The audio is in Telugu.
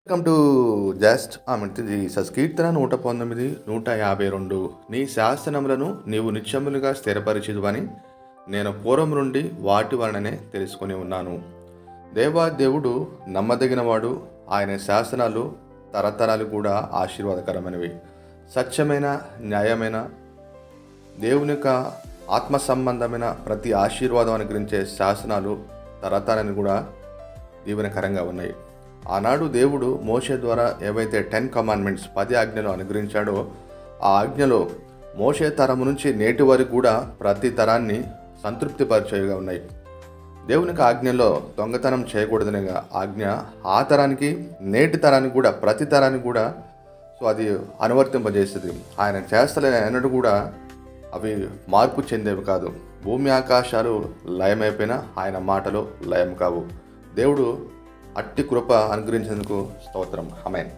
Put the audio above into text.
వెల్కమ్ టు జస్ట్ జీసస్ కీర్తన 119 152 నీ శాసనములను నీవు నిత్యములుగా స్థిరపరిచిదువని నేను పూర్వం నుండి వాటి వలననే తెలుసుకొని ఉన్నాను. దేవుడు నమ్మదగినవాడు. ఆయన శాసనాలు తరతరాలు కూడా ఆశీర్వాదకరమైనవి. సత్యమైన, న్యాయమైన, దేవుని యొక్క ఆత్మ సంబంధమైన ప్రతి ఆశీర్వాదం అనుగ్రహించే శాసనాలు తరతరాలు కూడా దీవెనకరంగా ఉన్నాయి. ఆనాడు దేవుడు మోషే ద్వారా ఏవైతే 10 కమాండ్మెంట్స్ 10 ఆజ్ఞలు అనుగ్రహించాడో ఆ ఆజ్ఞలో మోషే తరము నుంచి నేటి వరకు కూడా ప్రతి తరాన్ని సంతృప్తిపరిచేవిగా ఉన్నాయి. దేవునికి ఆజ్ఞలో దొంగతనం చేయకూడదనే ఆజ్ఞ ఆ తరానికి నేటి తరానికి కూడా ప్రతి తరానికి కూడా అది అనువర్తింపజేస్తుంది. ఆయన చేస్తలేని అన్నట్టు కూడా అవి మార్పు చెందేవి కాదు. భూమి ఆకాశాలు లయమైపోయినా ఆయన మాటలు లయం కావు. దేవుడు అట్టి కృప అనుగ్రహించేందుకు స్తోత్రం. ఆమేన్.